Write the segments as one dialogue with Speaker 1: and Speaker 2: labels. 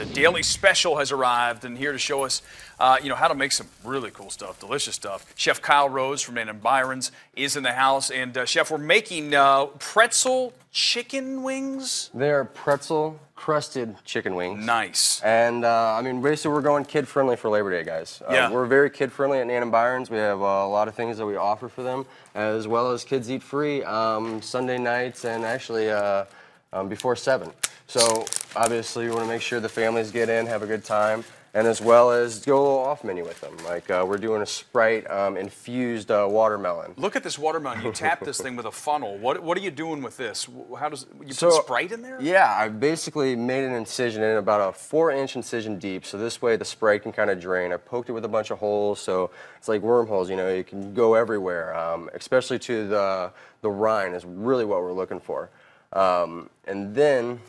Speaker 1: The daily special has arrived and here to show us, how to make some really cool stuff, delicious stuff. Chef Kyle Rhodes from Nan Byron's is in the house. And Chef, we're making pretzel chicken wings.
Speaker 2: They're pretzel crusted chicken wings.
Speaker 1: Nice.
Speaker 2: And basically we're going kid friendly for Labor Day, guys. We're very kid friendly at Nan Byron's. We have a lot of things that we offer for them, as well as kids eat free Sunday nights and actually before 7. So obviously you want to make sure the families get in, have a good time, and as well as go a little off menu with them. Like we're doing a Sprite infused watermelon.
Speaker 1: Look at this watermelon. You tap this thing with a funnel. What are you doing with this? How does you put Sprite in there?
Speaker 2: Yeah, I basically made an incision in about a 4-inch incision deep, so this way the Sprite can kind of drain. I poked it with a bunch of holes, so it's like wormholes. You know, you can go everywhere, especially to the rind is really what we're looking for. And then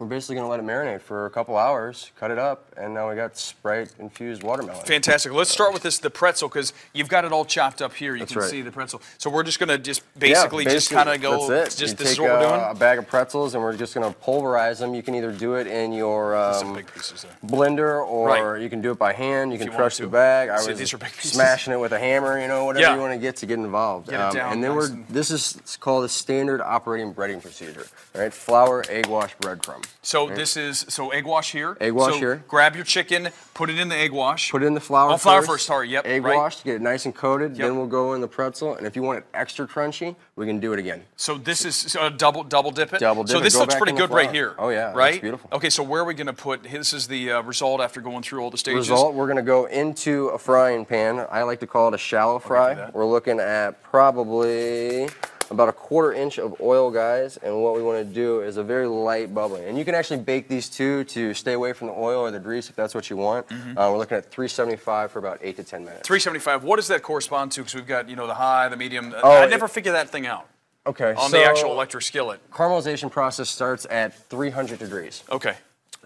Speaker 2: we're basically going to let it marinate for a couple hours, cut it up, and now we got Sprite infused watermelon.
Speaker 1: Fantastic. Let's start with the pretzel, because you've got it all chopped up here. You can see the pretzel. So we're just going to basically just kind of go.
Speaker 2: That's it.
Speaker 1: Just
Speaker 2: you
Speaker 1: this
Speaker 2: take
Speaker 1: is what we're doing.
Speaker 2: A bag of pretzels, and we're just going to pulverize them. You can either do it in your
Speaker 1: some big pieces there.
Speaker 2: blender, or you can do it by hand. You can crush the bag. I was
Speaker 1: these are big pieces.
Speaker 2: smashing it with a hammer. You know, whatever you want to get involved.
Speaker 1: Get it down
Speaker 2: and then this is called a standard operating breading procedure. All right, flour, egg wash, breadcrumb.
Speaker 1: So this is egg wash here.
Speaker 2: Egg wash here.
Speaker 1: Grab your chicken, put it in the egg wash.
Speaker 2: Put it in the flour first.
Speaker 1: Flour first, sorry, yep.
Speaker 2: Egg wash to get it nice and coated. Then we'll go in the pretzel, and if you want it extra crunchy, we can do it again.
Speaker 1: So this is double dip it?
Speaker 2: Double dip
Speaker 1: so
Speaker 2: it.
Speaker 1: this
Speaker 2: Go
Speaker 1: looks
Speaker 2: back
Speaker 1: pretty
Speaker 2: in the
Speaker 1: good right
Speaker 2: flour.
Speaker 1: here.
Speaker 2: Oh yeah,
Speaker 1: right?
Speaker 2: It's beautiful.
Speaker 1: Okay, so where are we going to put, this is the result after going through all the stages?
Speaker 2: Result, we're going to go into a frying pan. I like to call it a shallow fry. We're looking at probably about a 1/4 inch of oil, guys, and what we want to do is a very light bubbling. And you can actually bake these too to stay away from the oil or the grease if that's what you want. We're looking at 375 for about 8 to 10 minutes.
Speaker 1: 375, what does that correspond to? Because we've got, the high, the medium. I never figure that thing out.
Speaker 2: Okay.
Speaker 1: On the actual electric skillet.
Speaker 2: Caramelization process starts at 300 degrees.
Speaker 1: Okay.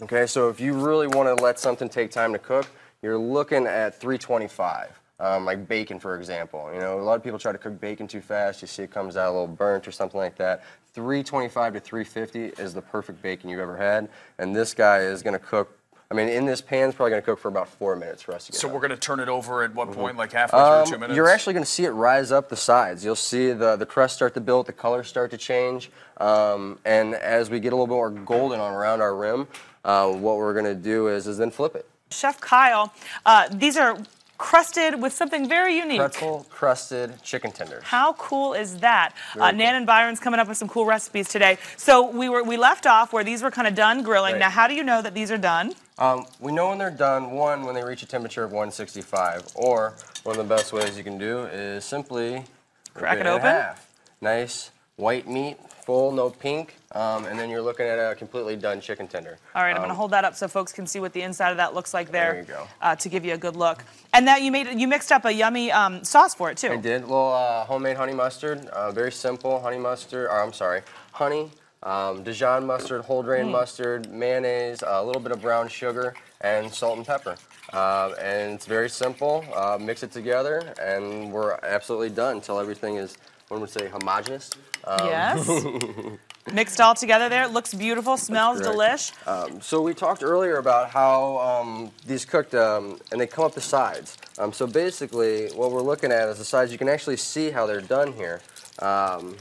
Speaker 2: Okay, so if you really want to let something take time to cook, you're looking at 325. Like bacon, for example. A lot of people try to cook bacon too fast. You see it comes out a little burnt or something like that. 325 to 350 is the perfect bacon you've ever had. And this guy is going to cook, in this pan, it's probably going to cook for about 4 minutes for us to get
Speaker 1: So
Speaker 2: done.
Speaker 1: we're going to turn it over at what point, like halfway through, 2 minutes?
Speaker 2: You're actually going to see it rise up the sides. You'll see the crust start to build, the colors start to change. And as we get a little bit more golden around our rim, what we're going to do is then flip it.
Speaker 3: Chef Kyle, these are crusted with something very unique.
Speaker 2: Pretzel crusted chicken tenders.
Speaker 3: How cool is that? Nan Byron's coming up with some cool recipes today. So we left off where these were kind of done grilling.
Speaker 2: Right.
Speaker 3: Now, how do you know that these are done?
Speaker 2: We know when they're done, one, when they reach a temperature of 165, or one of the best ways you can do is simply
Speaker 3: crack it
Speaker 2: in
Speaker 3: open.
Speaker 2: half. Nice white meat, full, no pink, and then you're looking at a completely done chicken tender.
Speaker 3: All right, I'm going to hold that up so folks can see what the inside of that looks like there.
Speaker 2: There you go.
Speaker 3: To give you a good look. And now you mixed up a yummy sauce for it too.
Speaker 2: I did. A little homemade honey mustard, very simple honey mustard, honey, Dijon mustard, whole grain mustard, mayonnaise, a little bit of brown sugar, and salt and pepper. And it's very simple. Mix it together, and we're absolutely done until everything is, one would say, homogeneous.
Speaker 3: Yes. Mixed all together there. It looks beautiful, smells delish.
Speaker 2: So we talked earlier about how these cooked, and they come up the sides. So basically, what we're looking at is the sides. You can actually see how they're done here. And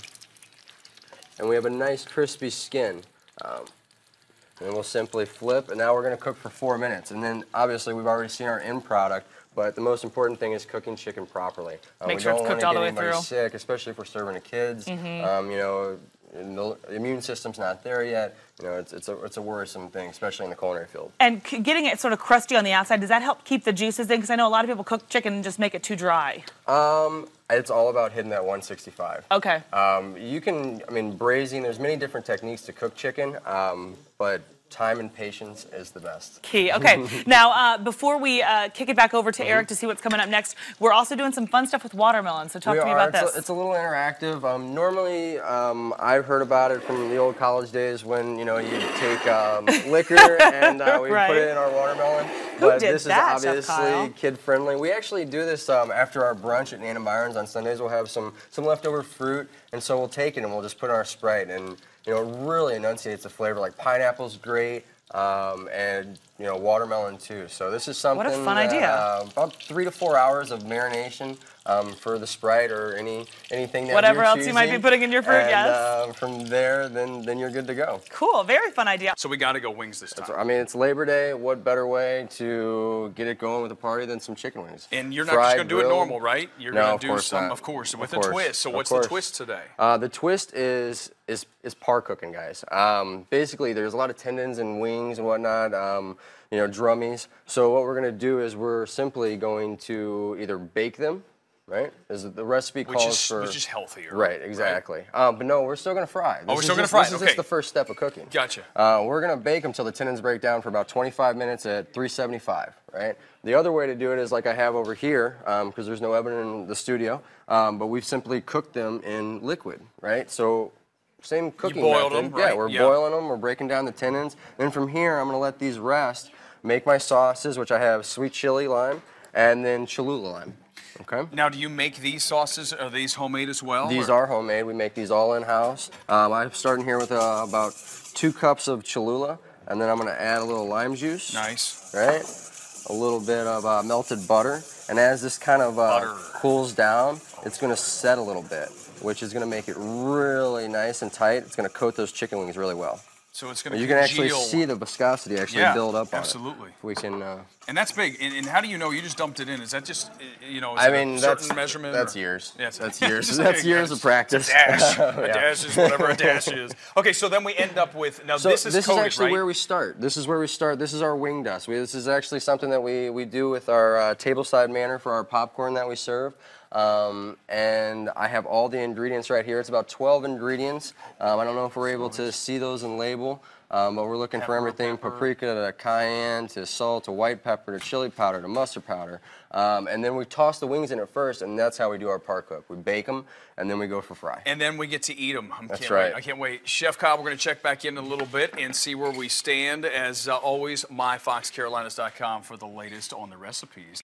Speaker 2: we have a nice crispy skin. And we'll simply flip, and now we're going to cook for 4 minutes. And then, obviously, we've already seen our end product, but the most important thing is cooking chicken properly.
Speaker 3: Make sure it's cooked all the way through.
Speaker 2: We don't want to get anybody sick, especially if we're serving to kids. The immune system's not there yet. It's a worrisome thing, especially in the culinary field.
Speaker 3: And getting it sort of crusty on the outside, does that help keep the juices in? Because I know a lot of people cook chicken and just make it too dry.
Speaker 2: It's all about hitting that 165.
Speaker 3: Okay.
Speaker 2: You can, braising, there's many different techniques to cook chicken, but time and patience is the best.
Speaker 3: Key. Okay. Now, before we kick it back over to Eric to see what's coming up next, we're also doing some fun stuff with watermelon. So talk to me about this.
Speaker 2: It's a little interactive. Normally, I've heard about it from the old college days when, you take liquor and we put it in our watermelon. But this is obviously kid-friendly. We actually do this after our brunch at Nan Byron's on Sundays. We'll have some leftover fruit, and so we'll take it and we'll just put it in our Sprite. And it really enunciates the flavor. Like pineapple's great, and watermelon too. So this is something.
Speaker 3: What a fun idea.
Speaker 2: About 3 to 4 hours of marination for the Sprite or anything that
Speaker 3: whatever
Speaker 2: you're
Speaker 3: else
Speaker 2: choosing.
Speaker 3: you might be putting in your fruit.
Speaker 2: And,
Speaker 3: yes.
Speaker 2: From there, then you're good to go.
Speaker 3: Cool. Very fun idea.
Speaker 1: So we got to go wings this time.
Speaker 2: I mean, it's Labor Day. What better way to get it going with a party than some chicken wings?
Speaker 1: And you're not just going to do it normal, right? You're going to do some, of course, with a twist. So what's the twist today?
Speaker 2: The twist is par cooking, guys. Basically, there's a lot of tendons and wings and whatnot, drummies. So what we're going to do is we're simply going to either bake them, right? As the recipe calls for,
Speaker 1: which is healthier.
Speaker 2: Right, exactly. Right? But no, we're still going to fry.
Speaker 1: We're still going to fry.
Speaker 2: This is just the first step of cooking.
Speaker 1: Gotcha.
Speaker 2: We're going to bake them till the tendons break down for about 25 minutes at 375, right? The other way to do it is like I have over here, because there's no oven in the studio, but we've simply cooked them in liquid, right? So same cooking method.
Speaker 1: You boiled them, right?
Speaker 2: Yeah, we're boiling them, we're breaking down the tendons. Then from here, I'm going to let these rest, make my sauces, which I have sweet chili lime, and then Cholula lime. Okay.
Speaker 1: Now, do you make these sauces? Are these homemade as well?
Speaker 2: These are homemade. We make these all in-house. I'm starting here with about 2 cups of Cholula, and then I'm going to add a little lime juice.
Speaker 1: Nice.
Speaker 2: Right? A little bit of melted butter. And as this kind of cools down, it's going to set a little bit, which is going to make it really nice and tight. It's going to coat those chicken wings really well.
Speaker 1: So it's going to
Speaker 2: You can actually see the viscosity build up on it.
Speaker 1: Absolutely.
Speaker 2: We can.
Speaker 1: And that's big. And how do you know? You just dumped it in. Is that just, is
Speaker 2: I mean,
Speaker 1: a certain measurement?
Speaker 2: That's years.
Speaker 1: Yeah,
Speaker 2: that's years. That's years of practice.
Speaker 1: A dash. A dash is whatever a dash is. Okay, so then we end up with, now
Speaker 2: so
Speaker 1: this is coated,
Speaker 2: actually
Speaker 1: right?
Speaker 2: where we start. This is where we start. This is our wing dust. This is actually something that we do with our tableside manner for our popcorn that we serve. And I have all the ingredients right here. It's about 12 ingredients. I don't know if we're able to see those in label, but we're looking for everything paprika to cayenne to salt to white pepper to chili powder to mustard powder. And then we toss the wings in it first, and that's how we do our par cook. We bake them, and then we go for fry.
Speaker 1: And then we get to eat them.
Speaker 2: That's right.
Speaker 1: I can't wait. Chef Kyle, we're going to check back in a little bit and see where we stand. As always, myfoxcarolinas.com for the latest on the recipes.